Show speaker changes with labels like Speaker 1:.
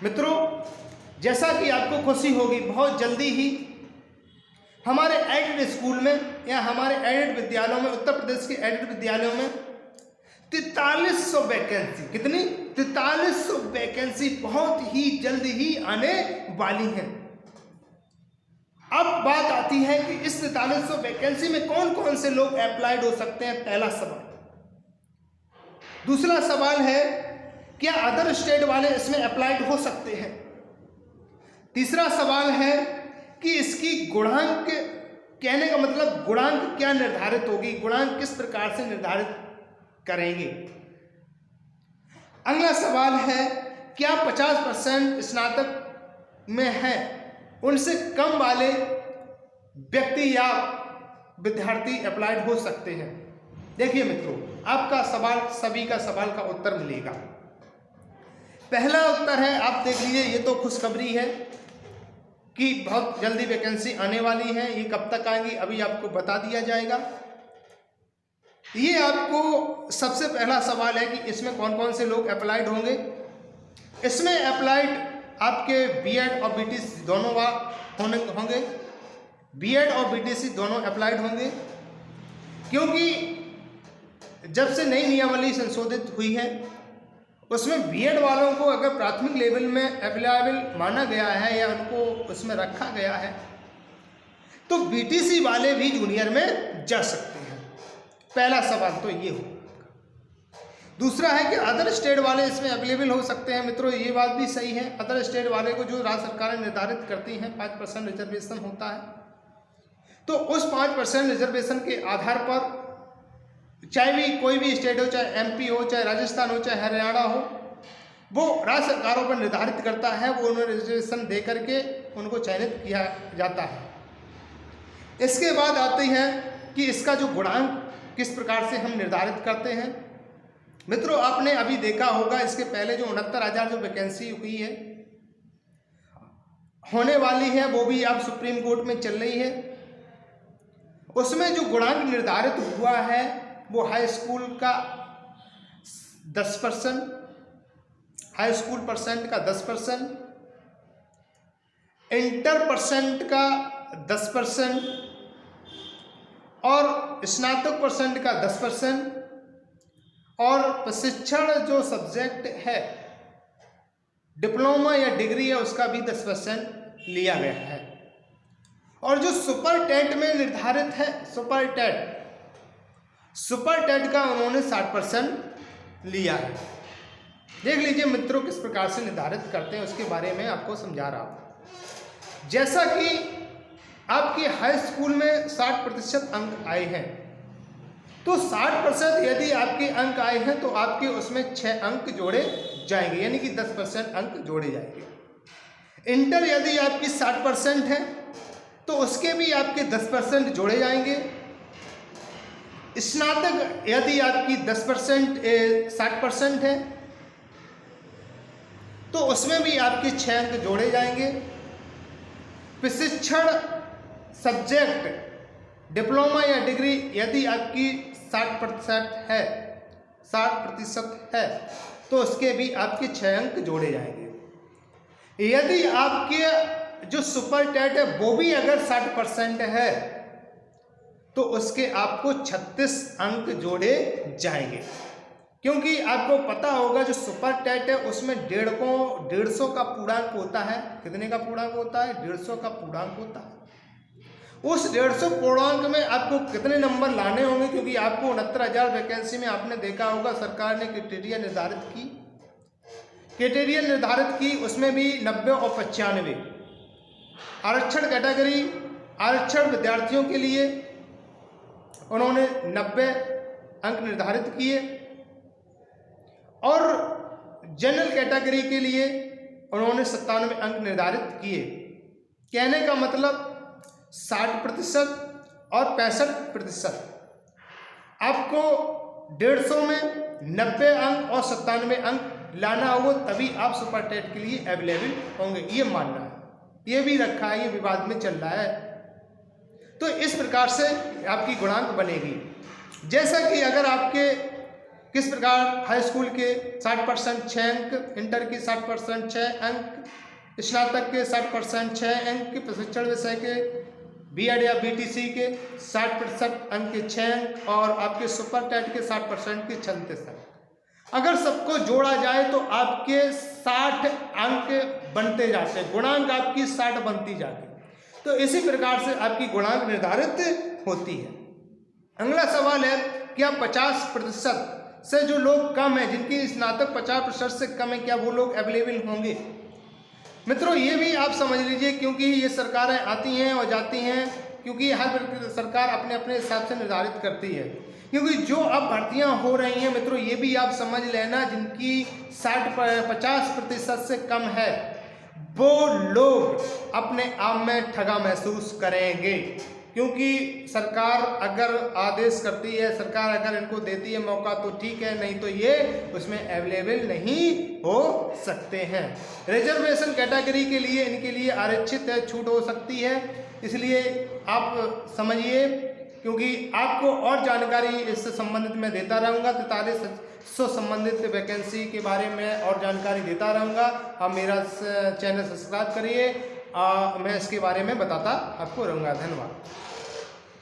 Speaker 1: मित्रों, जैसा कि आपको खुशी होगी, बहुत जल्दी ही हमारे एडेड स्कूल में या हमारे एडेड विद्यालयों में, उत्तर प्रदेश के एडेड विद्यालयों में 4300 वैकेंसी, कितनी 4300 वैकेंसी बहुत ही जल्द ही आने वाली हैं। अब बात आती है कि इस 4300 वैकेंसी में कौन कौन से लोग अप्लाइड हो सकते हैं, पहला सवाल। दूसरा सवाल है, क्या अदर स्टेट वाले इसमें अप्लाइड हो सकते हैं। तीसरा सवाल है कि इसकी गुणांक, कहने का मतलब गुणांक क्या निर्धारित होगी, गुणांक किस प्रकार से निर्धारित करेंगे। अगला सवाल है, क्या 50% स्नातक में है उनसे कम वाले व्यक्ति या विद्यार्थी अप्लाइड हो सकते हैं। देखिए मित्रों, आपका सवाल, सभी का सवाल का उत्तर मिलेगा। पहला उत्तर है, आप देख लीजिए, ये तो खुशखबरी है कि बहुत जल्दी वैकेंसी आने वाली है। ये कब तक आएंगी अभी आपको बता दिया जाएगा। ये आपको सबसे पहला सवाल है कि इसमें कौन कौन से लोग अप्लाइड होंगे। इसमें अप्लाइड आपके बीएड और बीटीसी दोनों होंगे, बीएड और बीटीसी दोनों अप्लाइड होंगे, क्योंकि जब से नई नियमावली संशोधित हुई है उसमें बीएड वालों को अगर प्राथमिक लेवल में अवेलेबल माना गया है या उनको उसमें रखा गया है, तो बीटीसी वाले भी जूनियर में जा सकते हैं। पहला सवाल तो ये हो। दूसरा है कि अदर स्टेट वाले इसमें अवेलेबल हो सकते हैं। मित्रों, ये बात भी सही है, अदर स्टेट वाले को जो राज्य सरकारें निर्धारित करती हैं 5% रिजर्वेशन होता है, तो उस 5% रिजर्वेशन के आधार पर चाहे भी कोई भी स्टेट हो, चाहे एमपी हो, चाहे राजस्थान हो, चाहे हरियाणा हो, वो राज्य सरकारों पर निर्धारित करता है, वो उन्हें रिजर्वेशन दे करके उनको चयनित किया जाता है। इसके बाद आती है कि इसका जो गुणांक किस प्रकार से हम निर्धारित करते हैं। मित्रों, आपने अभी देखा होगा, इसके पहले जो 69,000 जो वैकेंसी हुई है, होने वाली है, वो भी अब सुप्रीम कोर्ट में चल रही है। उसमें जो गुणांक निर्धारित हुआ है वो हाई स्कूल का 10%, हाई स्कूल परसेंट का 10%, इंटर परसेंट का 10% और स्नातक परसेंट का 10%, और प्रशिक्षण जो सब्जेक्ट है, डिप्लोमा या डिग्री है, उसका भी 10% लिया गया है। और जो सुपर टेट में निर्धारित है, सुपर टेट का उन्होंने 60% लिया है। देख लीजिए मित्रों, किस प्रकार से निर्धारित करते हैं उसके बारे में आपको समझा रहा हूं। जैसा कि आपके हाई स्कूल में 60% अंक आए हैं, तो 60% यदि आपके अंक आए हैं तो आपके उसमें 6 अंक जोड़े जाएंगे, यानी कि 10% अंक जोड़े जाएंगे। इंटर यदि आपकी 60% है तो उसके भी आपके 10% जोड़े जाएंगे। स्नातक यदि आपकी 60% है तो उसमें भी आपके 6 अंक जोड़े जाएंगे। प्रशिक्षण सब्जेक्ट डिप्लोमा या डिग्री यदि आपकी 60% है तो उसके भी आपके 6 अंक जोड़े जाएंगे। यदि आपके जो सुपर टेट है वो भी अगर 60% है तो उसके आपको 36 अंक जोड़े जाएंगे, क्योंकि आपको पता होगा जो सुपर टेट है उसमें 150 का पूर्णांक होता है। कितने का पूर्णांक होता है? 150 का पूर्णांक होता है। उस 150 पूर्णांक में आपको कितने नंबर लाने होंगे, क्योंकि आपको 69,000 वैकेंसी में आपने देखा होगा सरकार ने क्राइटेरिया निर्धारित की, उसमें भी 90 और 95 आरक्षण कैटेगरी, आरक्षण विद्यार्थियों के लिए उन्होंने 90 अंक निर्धारित किए और जनरल कैटेगरी के लिए उन्होंने 97 अंक निर्धारित किए। कहने का मतलब 60% और 65%। आपको 150 में 90 अंक और 97 अंक लाना होगा, तभी आप सुपर टेट के लिए अवेलेबल होंगे, ये मानना है। ये भी रखा है, ये विवाद में चल रहा है। तो इस प्रकार से आपकी गुणांक बनेगी। जैसा कि अगर आपके किस प्रकार हाई स्कूल के 60% 6 अंक, इंटर की 60% 6 अंक, स्नातक के 60% 6 अंक, प्रशिक्षण विषय के बीएड या बीटीसी के 60% अंक के 6 अंक और आपके सुपर टेट के 60% के 36 अंक। अगर सबको जोड़ा जाए तो आपके 60 अंक बनते जाते हैं, गुणांक आपकी 60 बनती जाती है। तो इसी प्रकार से आपकी गुणांक निर्धारित होती है। अगला सवाल है, क्या 50% से जो लोग कम है, जिनकी स्नातक 50% से कम है, क्या वो लोग अवेलेबल होंगे? मित्रों ये भी आप समझ लीजिए, क्योंकि ये सरकारें आती हैं और जाती हैं, क्योंकि हर सरकार अपने अपने हिसाब से निर्धारित करती है। क्योंकि जो अब भर्तियां हो रही हैं मित्रों, ये भी आप समझ लेना, जिनकी 50% से कम है, वो लोग अपने आप में ठगा महसूस करेंगे। क्योंकि सरकार अगर आदेश करती है, सरकार अगर इनको देती है मौका तो ठीक है, नहीं तो ये उसमें अवेलेबल नहीं हो सकते हैं। रिजर्वेशन कैटेगरी के लिए इनके लिए आरक्षित है, छूट हो सकती है, इसलिए आप समझिए। क्योंकि आपको और जानकारी इससे संबंधित मैं देता रहूँगा, 4300 संबंधित वैकेंसी के बारे में और जानकारी देता रहूँगा। आप मेरा चैनल सब्सक्राइब करिए, मैं इसके बारे में बताता आपको रहूँगा। धन्यवाद।